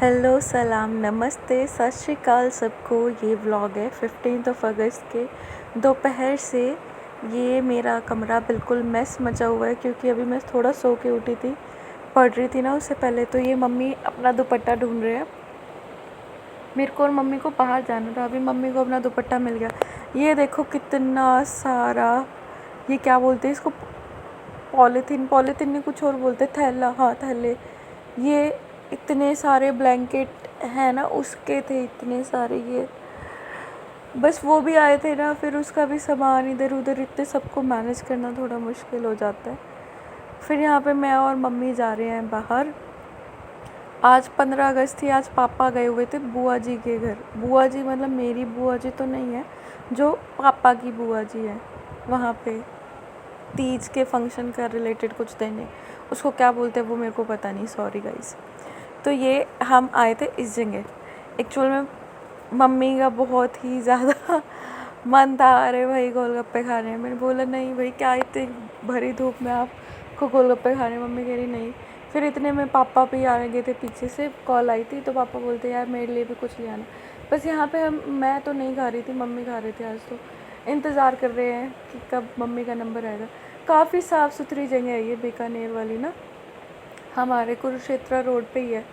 Hello, सलाम, नमस्ते, सत श्री अकाल सबको। ये व्लॉग है 15 अगस्त के दोपहर से। ये मेरा कमरा बिल्कुल मैस मचा हुआ है क्योंकि अभी मैं थोड़ा सो के उठी थी, पढ़ रही थी ना उससे पहले। तो ये मम्मी अपना दुपट्टा ढूंढ रहे हैं। मेरे को और मम्मी को बाहर जाना था, अभी मम्मी को अपना दुपट्टा मिल गया। ये देखो कितना सारा, ये क्या बोलते हैं इसको, पॉलीथीन नहीं, कुछ और बोलते, थैला, हाँ थैले। ये इतने सारे ब्लैंकेट हैं ना, उसके थे इतने सारे। ये बस वो भी आए थे ना, फिर उसका भी सामान इधर उधर, इतने सबको मैनेज करना थोड़ा मुश्किल हो जाता है। फिर यहाँ पे मैं और मम्मी जा रहे हैं बाहर। आज 15 अगस्त थी। आज पापा गए हुए थे बुआ जी के घर। बुआ जी मतलब मेरी बुआ जी तो नहीं है, जो पापा की बुआ जी है, वहाँ पे तीज के फंक्शन का रिलेटेड कुछ देने। उसको क्या बोलते हैं वो मेरे को पता नहीं, सॉरी गाइस। तो ये हम आए थे इस जगह। एक्चुअल में मम्मी का बहुत ही ज़्यादा मन था, अरे भाई गोलगप्पे खाने हैं। मैंने बोला नहीं भाई, क्या इतनी भरी धूप में आपको गोलगप्पे खाने। मम्मी कह रही नहीं। फिर इतने में पापा भी आ गए थे, पीछे से कॉल आई थी, तो पापा बोलते यार मेरे लिए भी कुछ ले आना। बस यहाँ पे मैं तो नहीं खा रही थी, मम्मी खा रहे थे। आज तो इंतज़ार कर रहे हैं कि कब मम्मी का नंबर आएगा। काफ़ी साफ़ सुथरी जगह है ये बीकानेर वाली ना, हमारे कुरुक्षेत्र रोड पे ही है।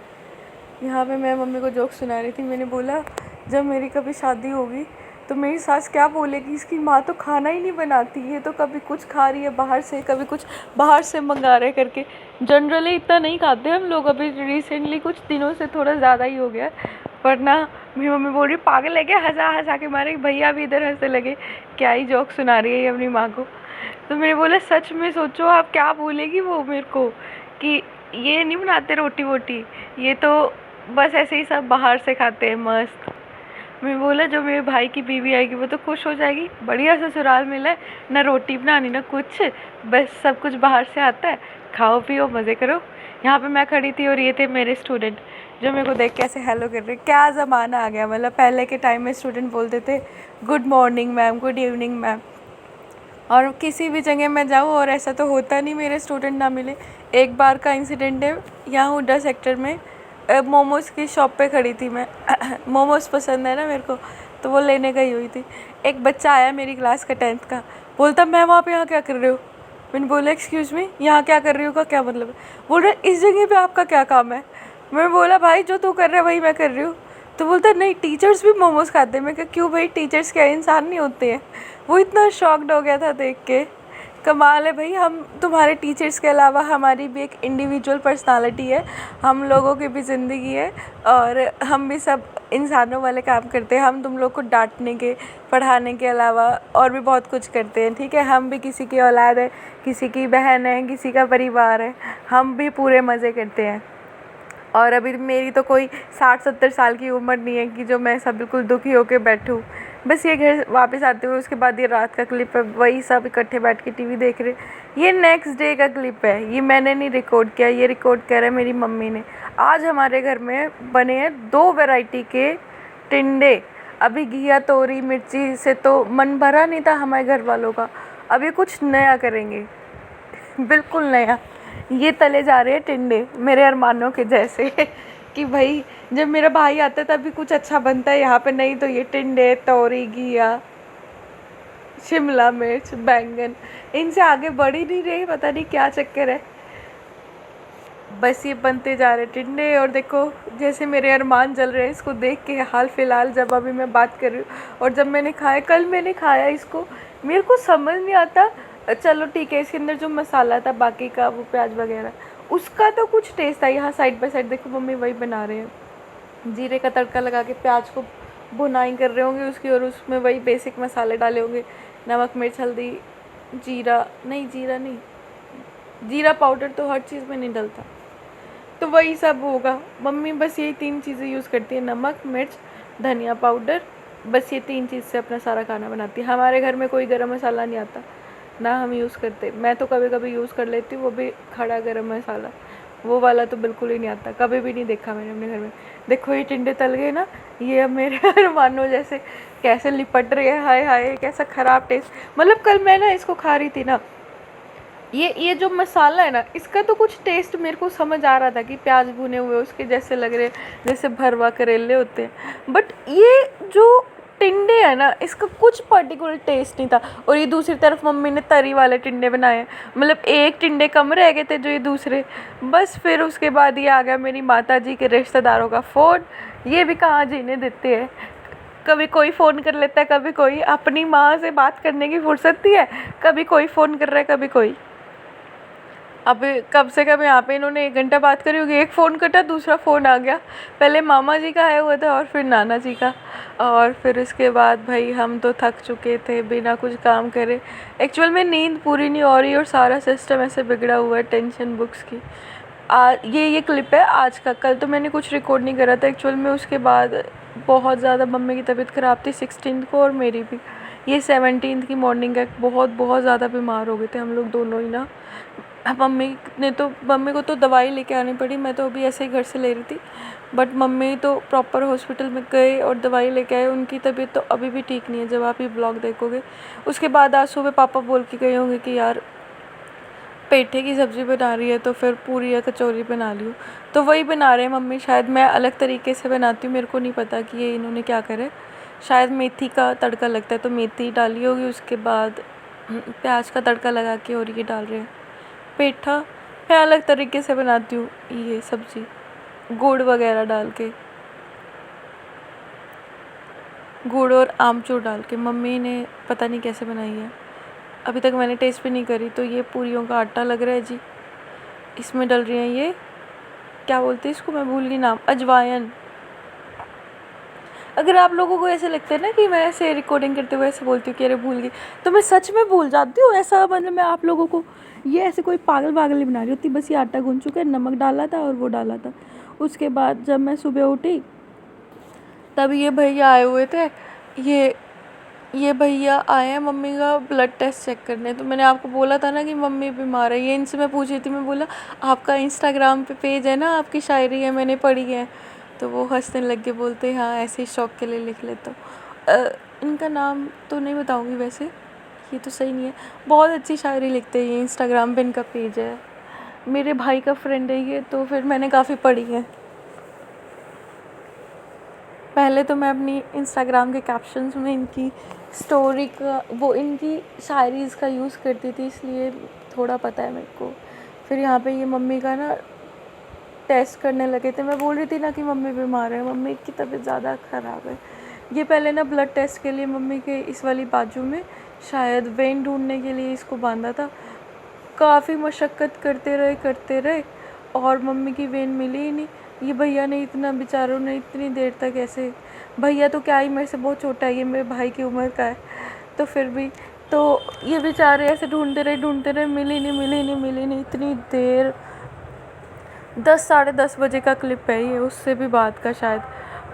यहाँ पे मैं मम्मी को जोक सुना रही थी। मैंने बोला जब मेरी कभी शादी होगी तो मेरी सास क्या बोलेगी, इसकी माँ तो खाना ही नहीं बनाती, ये तो कभी कुछ खा रही है बाहर से, कभी कुछ बाहर से मंगा रहे करके। जनरली इतना नहीं खाते हम लोग, अभी रिसेंटली कुछ दिनों से थोड़ा ज़्यादा ही हो गया। वरना मेरी मम्मी बोल रही पागल है क्या, हंसा हंसा के मारे। भैया भी इधर हंसने लगे, क्या ही जोक सुना रही है ये अपनी माँ को। तो मैंने बोला सच में सोचो आप क्या बोलेगी वो मेरे को, कि ये नहीं बनाते रोटी वोटी, ये तो बस ऐसे ही सब बाहर से खाते हैं मस्त। मैं बोला जो मेरे भाई की बीवी आएगी वो तो खुश हो जाएगी, बढ़िया ससुराल मिला है, ना रोटी बनानी ना कुछ, बस सब कुछ बाहर से आता है, खाओ पियो मज़े करो। यहाँ पे मैं खड़ी थी और ये थे मेरे स्टूडेंट, जो मेरे को देख के ऐसे हेलो कर रहे। क्या ज़माना आ गया, मतलब पहले के टाइम में स्टूडेंट बोलते थे good morning ma'am, good evening ma'am. और किसी भी जगह मैं जाऊँ और ऐसा तो होता नहीं मेरे स्टूडेंट ना मिले। एक बार का इंसिडेंट है, यहाँ हुडा सेक्टर में मोमोज़ की शॉप पे खड़ी थी मैं। मोमोज़ पसंद है ना मेरे को, तो वो लेने गई हुई थी। एक बच्चा आया मेरी क्लास का 10th का, बोलता मैम आप यहाँ क्या कर रहे हो। मैंने बोला एक्सक्यूज़ मी, यहाँ क्या कर रही हो का क्या मतलब है। बोल रहे इस जगह पे आपका क्या काम है। मैं बोला भाई जो तू कर रहा है वही मैं कर रही हूँ। तो बोलता नहीं टीचर्स भी मोमोज़ खाते हैं। मैं कहा क्यों भाई, टीचर्स क्या इंसान नहीं होते हैं। वो इतना शॉक्ड हो गया था देख के। कमाल है भाई, हम तुम्हारे टीचर्स के अलावा हमारी भी एक इंडिविजुअल पर्सनालिटी है, हम लोगों की भी ज़िंदगी है, और हम भी सब इंसानों वाले काम करते हैं। हम तुम लोग को डांटने के, पढ़ाने के अलावा और भी बहुत कुछ करते हैं, ठीक है। हम भी किसी की औलाद है, किसी की बहन है, किसी का परिवार है, हम भी पूरे मज़े करते हैं। और अभी मेरी तो कोई 60-70 साल की उम्र नहीं है कि जो मैं सब बिल्कुल दुखी होकर बैठूँ। बस ये घर वापस आते हुए उसके बाद ये रात का क्लिप है, वही सब इकट्ठे बैठ के टीवी देख रहे। ये नेक्स्ट डे का क्लिप है, ये मैंने नहीं रिकॉर्ड किया, ये रिकॉर्ड करा है मेरी मम्मी ने। आज हमारे घर में बने हैं 2 वैरायटी के टिंडे। अभी घिया तोरी मिर्ची से तो मन भरा नहीं था हमारे घर वालों का, अभी कुछ नया करेंगे, बिल्कुल नया। ये तले जा रहे हैं टिंडे मेरे अरमानों के जैसे कि भाई जब मेरा भाई आता है तभी कुछ अच्छा बनता है यहाँ पे, नहीं तो ये टिंडे तोरी घिया शिमला मिर्च बैंगन, इनसे आगे बढ़ ही नहीं रहे, पता नहीं क्या चक्कर है। बस ये बनते जा रहे टिंडे, और देखो जैसे मेरे अरमान जल रहे हैं इसको देख के। हाल फिलहाल जब अभी मैं बात कर रही हूँ और जब मैंने खाया, कल मैंने खाया इसको, मेरे को समझ नहीं आता। चलो ठीक है, इसके अंदर जो मसाला था बाकी का, वो प्याज वगैरह, उसका तो कुछ टेस्ट था। यहाँ साइड बाय साइड देखो मम्मी वही बना रहे हैं, जीरे का तड़का लगा के प्याज को भुनाई कर रहे होंगे उसकी, और उसमें वही बेसिक मसाले डाले होंगे, नमक मिर्च हल्दी, जीरा नहीं, जीरा पाउडर तो हर चीज़ में नहीं डलता, तो वही सब होगा। मम्मी बस यही 3 चीज़ें यूज़ करती है, नमक मिर्च धनिया पाउडर, बस ये 3 चीज़ से अपना सारा खाना बनाती है। हमारे घर में कोई गरम मसाला नहीं आता, ना हम यूज़ करते। मैं तो कभी कभी यूज़ कर लेती हूँ, वो भी खड़ा गरम मसाला, वो वाला तो बिल्कुल ही नहीं आता, कभी भी नहीं देखा मैंने अपने घर में। देखो ये टिंडे तल गए ना, ये अब मेरे अरमानों जैसे कैसे लिपट रहे हैं, हाय हाय कैसा ख़राब टेस्ट। मतलब कल मैं ना इसको खा रही थी ना, ये जो मसाला है ना, इसका तो कुछ टेस्ट मेरे को समझ आ रहा था कि प्याज भुने हुए उसके जैसे लग रहे, जैसे भरवा करेले होते हैं, बट ये जो टिंडे है ना, इसका कुछ पर्टिकुलर टेस्ट नहीं था। और ये दूसरी तरफ मम्मी ने तरी वाले टिंडे बनाए, मतलब एक टिंडे कम रह गए थे जो ये दूसरे। बस फिर उसके बाद ये आ गया मेरी माता जी के रिश्तेदारों का फ़ोन। ये भी कहाँ जीने देते हैं, कभी कोई फ़ोन कर लेता है, कभी कोई। अपनी माँ से बात करने की फुर्सत नहीं है, कभी कोई फ़ोन कर रहा है, कभी कोई। अब कम से कम यहाँ पे इन्होंने 1 घंटा बात करी होगी, एक फ़ोन कटा, दूसरा फ़ोन आ गया। पहले मामा जी का आया हुआ था और फिर नाना जी का, और फिर उसके बाद भाई हम तो थक चुके थे बिना कुछ काम करे। एक्चुअल में नींद पूरी नहीं हो रही और सारा सिस्टम ऐसे बिगड़ा हुआ है टेंशन बुक्स की। ये क्लिप है आज का। कल तो मैंने कुछ रिकॉर्ड नहीं करा था एक्चुअल में। उसके बाद बहुत ज़्यादा मम्मी की तबीयत ख़राब थी 16 को, और मेरी भी। ये 17 की मॉर्निंग है। बहुत बहुत ज़्यादा बीमार हो गए थे हम लोग दोनों ही ना। मम्मी को तो दवाई लेके आनी पड़ी। मैं तो अभी ऐसे ही घर से ले रही थी, बट मम्मी तो प्रॉपर हॉस्पिटल में गए और दवाई लेके आए। उनकी तबीयत तो अभी भी ठीक नहीं है, जब आप ये ब्लॉग देखोगे। उसके बाद आज सुबह पापा बोल के गए होंगे कि यार पेठे की सब्ज़ी बना रही है तो फिर पूरी या कचौरी बना लियो, तो वही बना रहे हैं मम्मी। शायद मैं अलग तरीके से बनाती हूँ, मेरे को नहीं पता कि ये इन्होंने क्या करे। शायद मेथी का तड़का लगता है तो मेथी डाली होगी, उसके बाद प्याज का तड़का लगा के और ये डाल रहे हैं पेठा। मैं अलग तरीके से बनाती हूँ ये सब्ज़ी, गुड़ वगैरह डाल के, गुड़ और आमचूर डाल के। मम्मी ने पता नहीं कैसे बनाई है, अभी तक मैंने टेस्ट भी नहीं करी। तो ये पूरियों का आटा लग रहा है जी, इसमें डल रही हैं ये, क्या बोलते हैं इसको, मैं भूल गई नाम, अजवाइन। अगर आप लोगों को ऐसे लगता है ना कि मैं ऐसे रिकॉर्डिंग करते हुए ऐसे बोलती हूँ कि अरे भूल गई, तो मैं सच में भूल जाती हूँ। ऐसा मतलब मैं आप लोगों को ये ऐसे कोई पागल पागल नहीं बना रही होती। बस ये आटा गूंथ चुका है, नमक डाला था और वो डाला था। उसके बाद जब मैं सुबह उठी तब ये भैया आए हुए थे। ये भैया आए हैं मम्मी का ब्लड टेस्ट चेक करने। तो मैंने आपको बोला था ना कि मम्मी बीमार है। ये इनसे मैं पूछ रही थी, मैं बोला आपका इंस्टाग्राम पे पेज है ना, आपकी शायरी है, मैंने पढ़ी है। तो वो हंसने लग के बोलते हाँ ऐसे ही शौक के लिए लिख लेता हूँ। इनका नाम तो नहीं बताऊँगी वैसे, ये तो सही नहीं है। बहुत अच्छी शायरी लिखते हैं ये, इंस्टाग्राम पे इनका पेज है। मेरे भाई का फ्रेंड है ये, तो फिर मैंने काफ़ी पढ़ी है। पहले तो मैं अपनी इंस्टाग्राम के कैप्शंस में इनकी स्टोरी का, वो इनकी शायरीज़ का यूज़ करती थी, इसलिए थोड़ा पता है मेरे को। फिर यहाँ पे ये मम्मी का ना टेस्ट करने लगे थे। मैं बोल रही थी ना कि मम्मी बीमार है, मम्मी की तबीयत ज़्यादा ख़राब है। ये पहले ना ब्लड टेस्ट के लिए मम्मी के इस वाली बाजू में शायद वेन ढूंढने के लिए इसको बांधा था। काफ़ी मशक्क़त करते रहे और मम्मी की वेन मिली ही नहीं। ये भैया ने इतना, बेचारों ने इतनी देर तक ऐसे, भैया तो क्या ही मेरे से बहुत छोटा है, ये मेरे भाई की उम्र का है, तो फिर भी तो ये बेचारे ऐसे ढूंढते रहे, मिली नहीं इतनी देर। 10 साढ़े 10 बजे का क्लिप है ये, उससे भी बाद का शायद।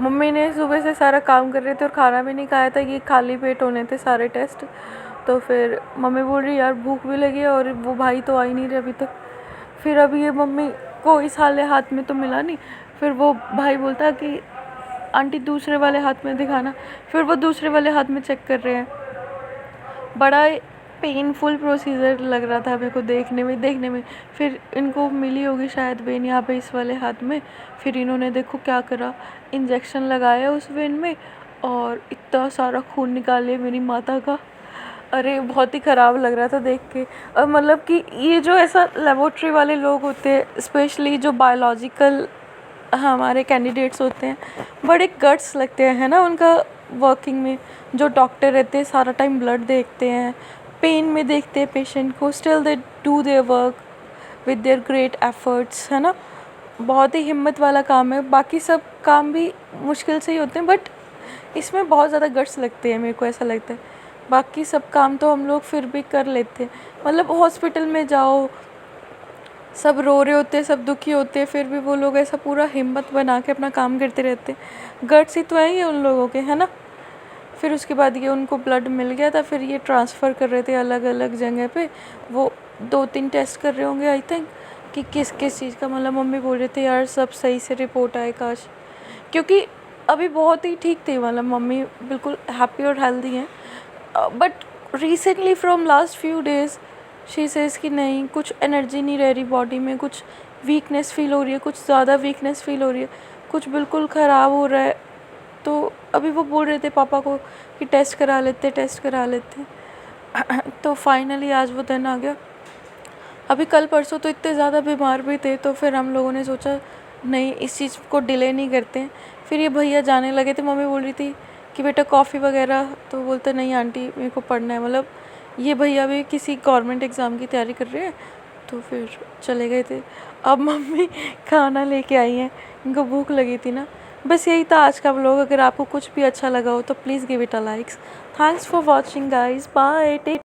मम्मी ने सुबह से सारा काम कर रहे थे और खाना भी नहीं खाया था, ये खाली पेट होने थे सारे टेस्ट। तो फिर मम्मी बोल रही यार भूख भी लगी है और वो भाई तो आ ही नहीं रहे अभी तक। फिर अभी ये मम्मी को इस हाले हाथ में तो मिला नहीं। फिर वो भाई बोलता कि आंटी दूसरे वाले हाथ में दिखाना। फिर वो दूसरे वाले हाथ में चेक कर रहे हैं। बड़ा पेनफुल प्रोसीजर लग रहा था मेरे को देखने में। फिर इनको मिली होगी शायद वेन यहाँ पे इस वाले हाथ में। फिर इन्होंने देखो क्या करा, इंजेक्शन लगाया उस वेन में और इतना सारा खून निकाल लिया मेरी माता का। अरे बहुत ही ख़राब लग रहा था देख के। और मतलब कि ये जो ऐसा लेबोरेटरी वाले लोग होते हैं, स्पेशली जो बायोलॉजिकल हमारे कैंडिडेट्स होते हैं, बड़े गट्स लगते हैं, है ना, उनका वर्किंग में। जो डॉक्टर रहते हैं सारा टाइम ब्लड देखते हैं, पेन में देखते हैं पेशेंट को, still they do their work with their great efforts, है ना। बहुत ही हिम्मत वाला काम है। बाकी सब काम भी मुश्किल से ही होते हैं, बट इसमें बहुत ज़्यादा गट्स लगते हैं, मेरे को ऐसा लगता है। बाकी सब काम तो हम लोग फिर भी कर लेते हैं। मतलब हॉस्पिटल में जाओ, सब रो रहे होते हैं, सब दुखी होते हैं, फिर भी वो लोग ऐसा पूरा हिम्मत बना के अपना काम करते रहते हैं। गट्स ही तो हैं ये उन लोगों के, है ना। फिर उसके बाद ये उनको ब्लड मिल गया था, फिर ये ट्रांसफ़र कर रहे थे अलग अलग जगह पे। वो 2-3 टेस्ट कर रहे होंगे आई थिंक, कि किस किस चीज़ का। मतलब मम्मी बोल रहे थे यार सब सही से रिपोर्ट आए काश, क्योंकि अभी बहुत ही ठीक थी, मतलब मम्मी बिल्कुल हैप्पी और हेल्दी हैं। But recently from last few days she says कि नहीं, कुछ एनर्जी नहीं रह रही बॉडी में, कुछ वीकनेस फ़ील हो रही है, कुछ ज़्यादा वीकनेस फ़ील हो रही है, कुछ बिल्कुल ख़राब हो रहा है। तो अभी वो बोल रहे थे पापा को कि टेस्ट करा लेते। तो फाइनली आज वो दिन आ गया। अभी कल परसों तो इतने ज़्यादा बीमार भी थे, तो फिर हम लोगों ने सोचा नहीं, इस चीज़ को डिले नहीं करते हैं। फिर ये भैया जाने लगे थे। मम्मी बोल रही थी कि बेटा कॉफ़ी वगैरह, तो बोलते नहीं आंटी मेरे को पढ़ना है। मतलब ये भैया भी किसी गवर्नमेंट एग्ज़ाम की तैयारी कर रहे हैं, तो फिर चले गए थे। अब मम्मी खाना लेके आई हैं, इनको भूख लगी थी ना। बस यही था आज का व्लॉग। अगर आपको कुछ भी अच्छा लगा हो तो please give it a likes. Thanks for watching guys, bye, take